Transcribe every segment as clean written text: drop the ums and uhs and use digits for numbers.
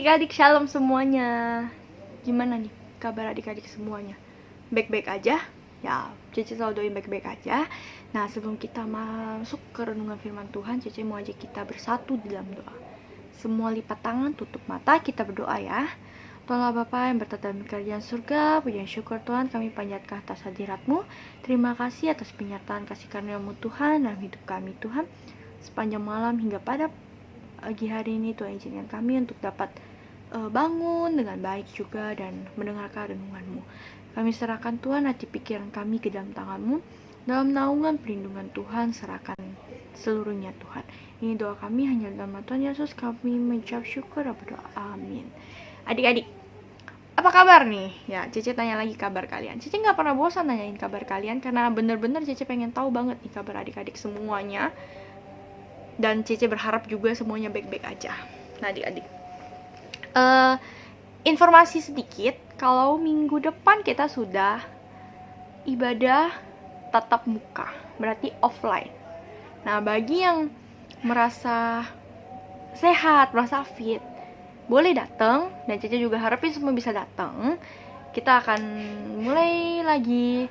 adik-adik, shalom semuanya. Gimana nih kabar adik-adik semuanya? Baik-baik aja? Ya, Cece selalu doain baik-baik aja. Nah, sebelum kita masuk ke renungan firman Tuhan, Cece mau ajak kita bersatu di dalam doa. Semua lipat tangan, tutup mata, kita berdoa ya. Tuhanlah Bapa yang bertata dalam kerajaan surga, puji dan syukur Tuhan kami panjatkan atas hadirat-Mu. Terima kasih atas penyertaan kasih karunia-Mu Tuhan dalam hidup kami Tuhan. Sepanjang malam hingga pada pagi hari ini Tuhan izinkan kami untuk dapat bangun dengan baik juga dan mendengarkan renungan-Mu. Kami serahkan Tuhan hati pikiran kami ke dalam tangan-Mu. Dalam naungan perlindungan Tuhan, serahkan seluruhnya Tuhan. Ini doa kami hanya dalam nama Tuhan Yesus, kami mengucap syukur dan berdoa. Amin. Adik-adik, apa kabar nih? Ya, Cece tanya lagi kabar kalian. Cece gak pernah bosan nanyain kabar kalian, karena bener-bener Cece pengen tahu banget nih kabar adik-adik semuanya. Dan Cece berharap juga semuanya baik-baik aja. Nah adik-adik, informasi sedikit, kalau minggu depan kita sudah ibadah tatap muka, berarti offline. Nah bagi yang merasa sehat, merasa fit, boleh datang, dan Cece juga harapin semua bisa datang. Kita akan mulai lagi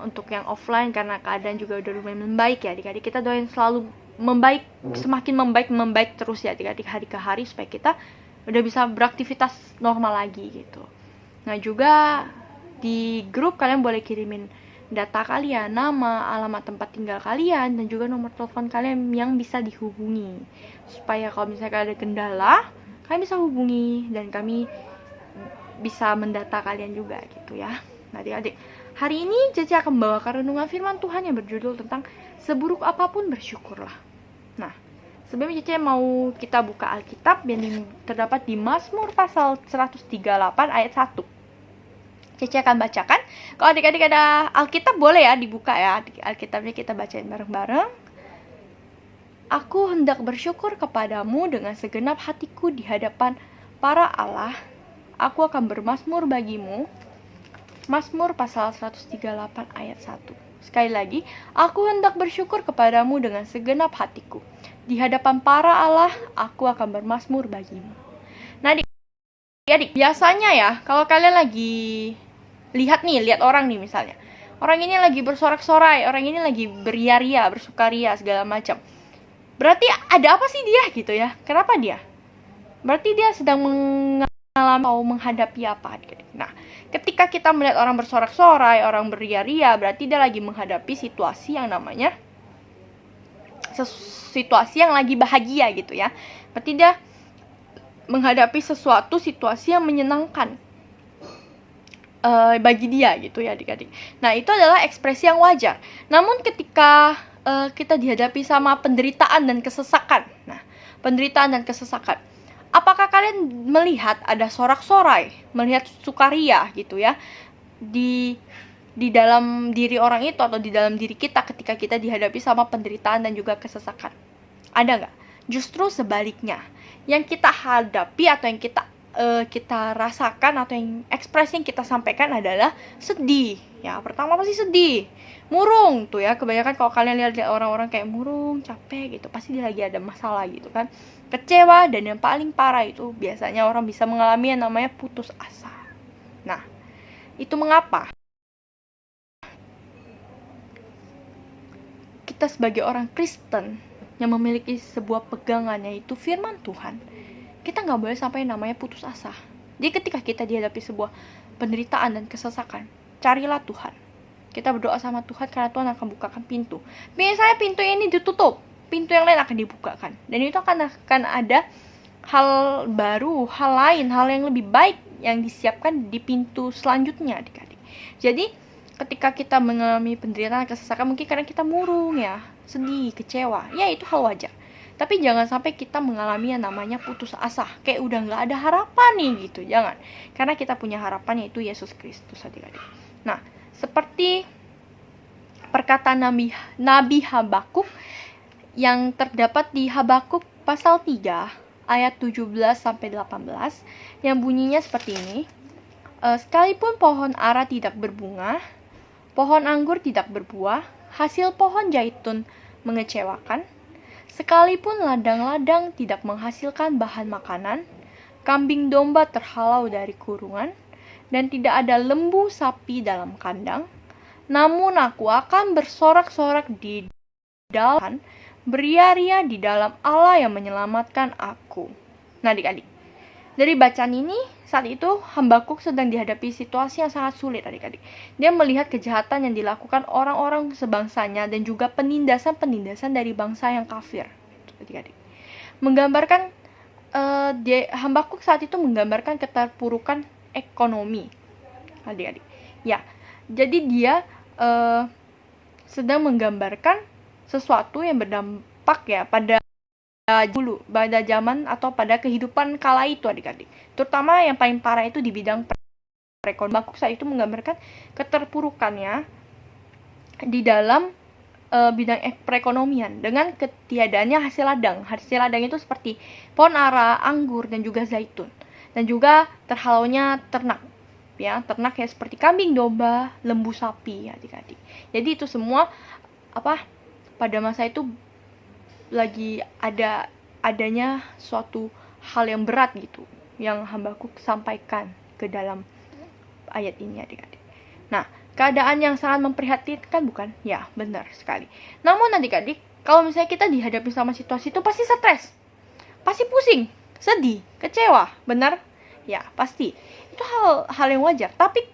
untuk yang offline karena keadaan juga udah lumayan membaik ya adik-adik. Kita doain selalu membaik, semakin membaik terus ya adik-adik, hari ke hari, supaya kita udah bisa beraktivitas normal lagi gitu. Nah juga di grup kalian boleh kirimin data kalian, nama, alamat tempat tinggal kalian, dan juga nomor telepon kalian yang bisa dihubungi, supaya kalau misalnya ada kendala kalian bisa hubungi dan kami bisa mendata kalian juga gitu ya. Nah adik-adik, hari ini Cece akan membawakan renungan firman Tuhan yang berjudul tentang seburuk apapun bersyukurlah. Nah, sebelumnya Cece mau kita buka Alkitab yang terdapat di Mazmur pasal 138 ayat 1. Cece akan bacakan. Kalau adik-adik ada Alkitab boleh ya dibuka ya. Alkitabnya kita bacain bareng-bareng. Aku hendak bersyukur kepadamu dengan segenap hatiku di hadapan para Allah. Aku akan bermazmur bagimu. Mazmur pasal 138 ayat 1. Sekali lagi, aku hendak bersyukur kepadamu dengan segenap hatiku. Di hadapan para Allah, aku akan bermazmur bagimu. Nah, adik-adik, biasanya ya, kalau kalian lagi lihat orang nih misalnya. Orang ini lagi bersorak-sorai, orang ini lagi beria-ria, bersukaria, segala macam. Berarti ada apa sih dia gitu ya? Kenapa dia? Berarti dia sedang mengalami atau menghadapi apa? Nah, ketika kita melihat orang bersorak-sorai, orang beria-ria, berarti dia lagi menghadapi situasi yang namanya situasi yang lagi bahagia gitu ya. Berarti dia menghadapi sesuatu situasi yang menyenangkan bagi dia gitu ya adik-adik. Nah, itu adalah ekspresi yang wajar. Namun ketika kita dihadapi sama penderitaan dan kesesakan. Nah, penderitaan dan kesesakan. Apakah kalian melihat ada sorak-sorai, melihat sukaria gitu ya di dalam diri orang itu atau di dalam diri kita ketika kita dihadapi sama penderitaan dan juga kesesakan? Ada nggak? Justru sebaliknya, yang kita hadapi atau yang kita rasakan atau yang ekspresi yang kita sampaikan adalah sedih. Ya, pertama pasti sedih, murung tuh ya. Kebanyakan kalau kalian lihat orang-orang kayak murung, capek gitu, pasti dia lagi ada masalah gitu kan. Kecewa, dan yang paling parah itu biasanya orang bisa mengalami yang namanya putus asa. Nah, itu mengapa? Kita sebagai orang Kristen yang memiliki sebuah pegangan yaitu firman Tuhan, kita nggak boleh sampai namanya putus asa. Jadi ketika kita dihadapi sebuah penderitaan dan kesesakan, carilah Tuhan. Kita berdoa sama Tuhan karena Tuhan akan bukakan pintu. Misalnya pintu ini ditutup, pintu yang lain akan dibukakan. Dan itu akan ada hal baru, hal lain, hal yang lebih baik yang disiapkan di pintu selanjutnya adik-adik. Jadi ketika kita mengalami penderitaan kesesakan, mungkin karena kita murung ya, sedih, kecewa, ya itu hal wajar. Tapi jangan sampai kita mengalami yang namanya putus asa, kayak udah gak ada harapan nih gitu, jangan. Karena kita punya harapan yaitu Yesus Kristus adik-adik. Nah, seperti perkataan Nabi Habakuk yang terdapat di Habakuk pasal 3 ayat 17-18 yang bunyinya seperti ini. Sekalipun pohon ara tidak berbunga, pohon anggur tidak berbuah, hasil pohon zaitun mengecewakan, sekalipun ladang-ladang tidak menghasilkan bahan makanan, kambing domba terhalau dari kurungan, dan tidak ada lembu sapi dalam kandang. Namun aku akan bersorak-sorak di dalam, beria-ria di dalam Allah yang menyelamatkan aku. Nah adik-adik, dari bacaan ini, saat itu Habakuk sedang dihadapi situasi yang sangat sulit adik-adik. Dia melihat kejahatan yang dilakukan orang-orang sebangsanya dan juga penindasan-penindasan dari bangsa yang kafir. Adik-adik, menggambarkan Habakuk saat itu menggambarkan keterpurukan ekonomi, adik-adik. Ya, jadi dia sedang menggambarkan sesuatu yang berdampak ya pada dulu, pada zaman atau pada kehidupan kala itu adik-adik. Terutama yang paling parah itu di bidang perekonomian. Habakuk saat itu menggambarkan keterpurukannya di dalam bidang perekonomian dengan ketiadaannya hasil ladang. Hasil ladang itu seperti pohon ara, anggur, dan juga zaitun. Dan juga terhalaunya ternak. Ya, ternak ya seperti kambing, domba, lembu, sapi ya adik-adik. Jadi itu semua pada masa itu lagi adanya suatu hal yang berat gitu yang Habakuk sampaikan ke dalam ayat ini adik-adik. Nah, keadaan yang sangat memprihatinkan bukan? Ya, benar sekali. Namun adik-adik, kalau misalnya kita dihadapi sama situasi itu pasti stres, pasti pusing, sedih, kecewa, benar? Ya, pasti. Itu hal yang wajar. Tapi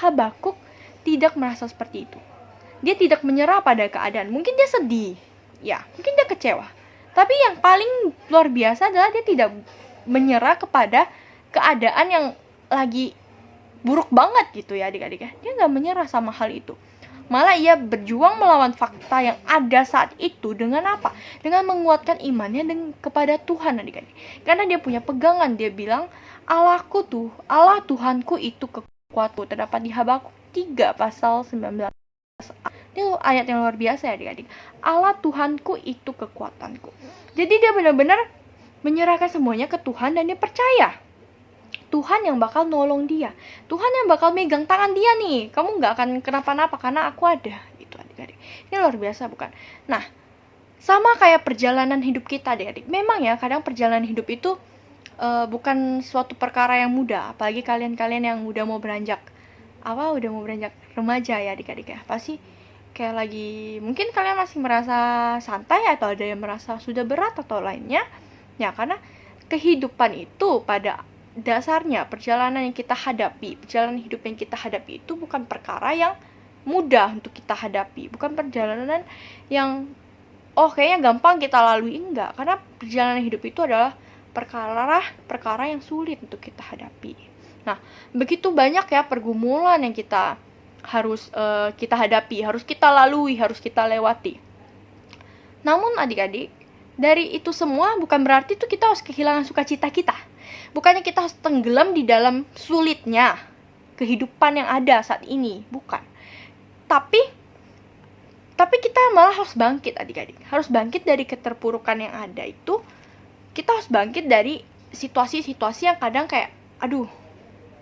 Habakuk tidak merasa seperti itu. Dia tidak menyerah pada keadaan. Mungkin dia sedih, ya, mungkin dia kecewa. Tapi yang paling luar biasa adalah dia tidak menyerah kepada keadaan yang lagi buruk banget gitu ya adik-adik ya. Dia nggak menyerah sama hal itu. Malah ia berjuang melawan fakta yang ada saat itu dengan apa? Dengan menguatkan imannya kepada Tuhan adik-adik. Karena dia punya pegangan, dia bilang, Allah Tuhanku itu kekuatanku. Terdapat di Habakuk 3 pasal 19. Ini ayat yang luar biasa ya adik-adik. Allah Tuhanku itu kekuatanku. Jadi dia benar-benar menyerahkan semuanya ke Tuhan dan dia percaya Tuhan yang bakal nolong dia. Tuhan yang bakal megang tangan dia nih. Kamu gak akan kenapa-napa karena aku ada. Gitu adik-adik. Ini luar biasa bukan? Nah, sama kayak perjalanan hidup kita adik-adik. Memang ya kadang perjalanan hidup itu bukan suatu perkara yang mudah. Apalagi kalian-kalian yang udah mau beranjak remaja ya adik-adik ya. Pasti kayak lagi, mungkin kalian masih merasa santai atau ada yang merasa sudah berat atau lainnya. Ya karena kehidupan itu pada dasarnya perjalanan yang kita hadapi, perjalanan hidup yang kita hadapi itu bukan perkara yang mudah untuk kita hadapi, bukan perjalanan yang kayaknya gampang kita lalui, enggak, karena perjalanan hidup itu adalah perkara yang sulit untuk kita hadapi. Nah, begitu banyak ya pergumulan yang kita harus kita hadapi, harus kita lalui, harus kita lewati. Namun adik-adik, dari itu semua bukan berarti itu kita harus kehilangan sukacita kita. Bukannya kita harus tenggelam di dalam sulitnya kehidupan yang ada saat ini, bukan. Tapi kita malah harus bangkit adik-adik. Harus bangkit dari keterpurukan yang ada itu. Kita harus bangkit dari situasi-situasi yang kadang kayak,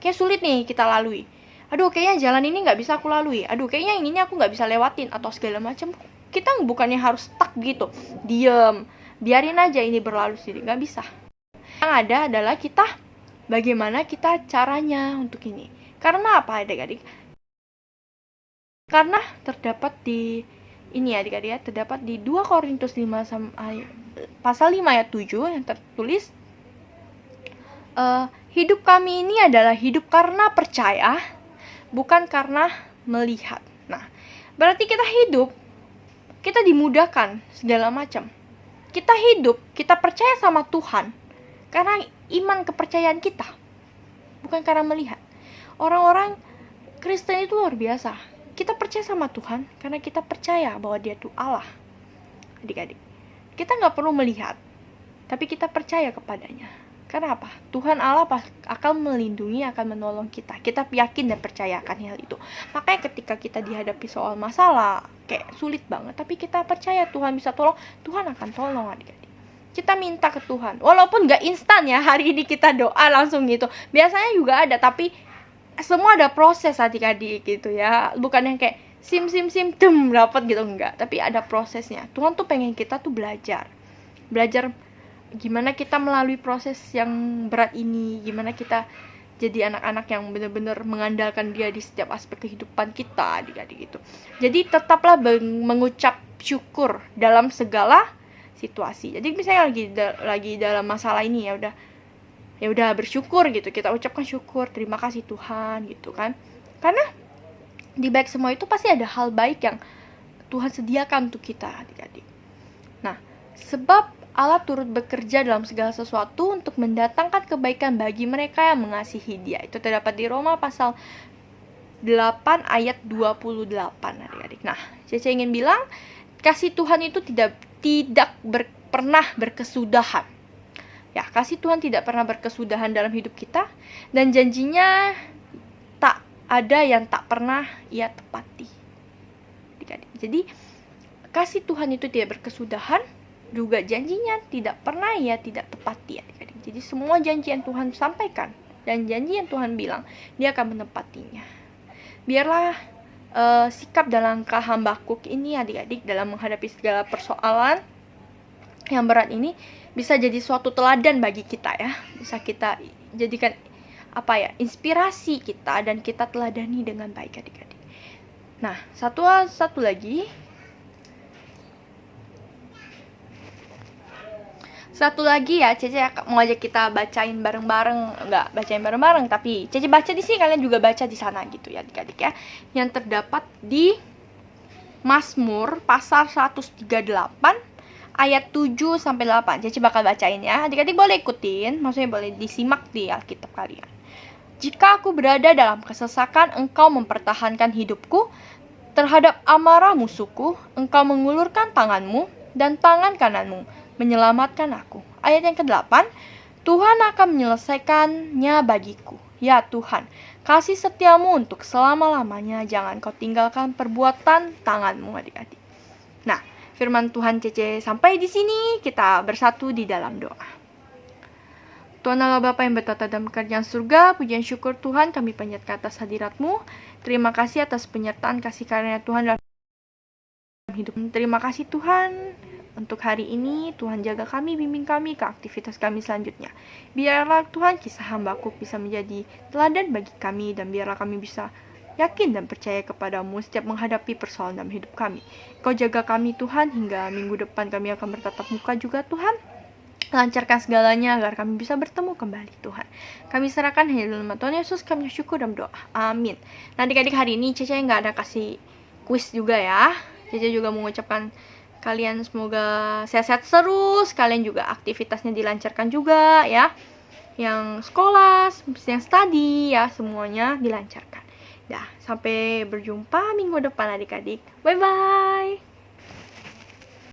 kayak sulit nih kita lalui. Kayaknya jalan ini gak bisa aku lalui. Kayaknya yang ini aku gak bisa lewatin atau segala macam. Kita bukannya harus stuck gitu, diem, biarin aja ini berlalu sendiri, gak bisa. Yang ada adalah bagaimana kita caranya untuk ini. Karena apa adik-adik? Karena terdapat di ini adik-adik ya, terdapat di 2 Korintus 5 pasal 5 ayat 7 yang tertulis, hidup kami ini adalah hidup karena percaya, bukan karena melihat. Nah, berarti kita hidup, kita dimudahkan segala macam. Kita hidup, kita percaya sama Tuhan karena iman kepercayaan kita, bukan karena melihat. Orang-orang Kristen itu luar biasa. Kita percaya sama Tuhan karena kita percaya bahwa Dia itu Allah. Adik-adik, kita gak perlu melihat, tapi kita percaya kepadanya. Karena apa? Tuhan Allah akan melindungi, akan menolong kita. Kita yakin dan percayakan hal itu. Makanya ketika kita dihadapi soal masalah kayak sulit banget, tapi kita percaya Tuhan bisa tolong, Tuhan akan tolong adik-adik. Kita minta ke Tuhan, walaupun gak instan ya, hari ini kita doa langsung gitu. Biasanya juga ada, tapi semua ada proses adik-adik gitu ya. Bukan yang kayak sim dapat gitu, enggak. Tapi ada prosesnya. Tuhan tuh pengen kita tuh belajar gimana kita melalui proses yang berat ini, gimana kita jadi anak-anak yang benar-benar mengandalkan Dia di setiap aspek kehidupan kita, adik-adik gitu. Jadi tetaplah mengucap syukur dalam segala situasi. Jadi misalnya lagi dalam masalah ini, ya udah bersyukur gitu, kita ucapkan syukur, terima kasih Tuhan gitu kan, karena di balik semua itu pasti ada hal baik yang Tuhan sediakan untuk kita, adik-adik. Nah, sebab Allah turut bekerja dalam segala sesuatu untuk mendatangkan kebaikan bagi mereka yang mengasihi Dia. Itu terdapat di Roma pasal 8 ayat 28, adik-adik. Nah, Cece ingin bilang, kasih Tuhan itu tidak pernah berkesudahan. Ya, kasih Tuhan tidak pernah berkesudahan dalam hidup kita, dan janjinya tak ada yang tak pernah Ia tepati. Jadi, kasih Tuhan itu tidak berkesudahan, juga janjinya tidak pernah Ia tidak tepati. Jadi, semua janji yang Tuhan sampaikan dan janji yang Tuhan bilang, Dia akan menepatinya. Biarlah sikap dan langkah Habakuk ini, adik-adik, dalam menghadapi segala persoalan yang berat ini bisa jadi suatu teladan bagi kita ya. Bisa kita jadikan inspirasi kita, dan kita teladani dengan baik, adik-adik. Nah, satu lagi ya, Cece mau ajak kita bacain bareng-bareng, enggak bacain bareng-bareng, tapi Cece baca di sini, kalian juga baca di sana gitu ya, adik-adik ya. Yang terdapat di Mazmur pasal 138 ayat 7 sampai 8. Cece bakal bacain ya. Adik-adik boleh ikutin, maksudnya boleh disimak di Alkitab kalian. Jika aku berada dalam kesesakan, Engkau mempertahankan hidupku. Terhadap amarah musuhku, Engkau mengulurkan tanganmu dan tangan kananmu menyelamatkan aku. Ayat yang ke-8, Tuhan akan menyelesaikannya bagiku. Ya Tuhan, kasih setiamu untuk selama-lamanya, jangan kau tinggalkan perbuatan tanganmu, adik-adik. Nah, firman Tuhan Cece sampai di sini, kita bersatu di dalam doa. Tuhan Allah Bapa yang bertata dalam kerajaan surga, pujian syukur Tuhan kami panjatkan atas hadirat-Mu. Terima kasih atas penyertaan kasih karunia Tuhan dalam hidup. Terima kasih Tuhan untuk hari ini. Tuhan jaga kami, bimbing kami ke aktivitas kami selanjutnya. Biarlah Tuhan kisah Habakuk bisa menjadi teladan bagi kami, dan biarlah kami bisa yakin dan percaya kepadamu setiap menghadapi persoalan dalam hidup kami. Kau jaga kami Tuhan, hingga minggu depan kami akan bertatap muka juga Tuhan. Lancarkan segalanya agar kami bisa bertemu kembali Tuhan. Kami serahkan hanya dalam nama Tuhan Yesus, kami syukur dan berdoa. Amin. Nah, adik-adik, hari ini Cece nggak ada kasih kuis juga ya. Cece juga mengucapkan kalian semoga sehat-sehat terus. Kalian juga aktivitasnya dilancarkan juga ya. Yang sekolah, yang study ya, semuanya dilancarkan. Dah, sampai berjumpa minggu depan adik-adik. Bye-bye.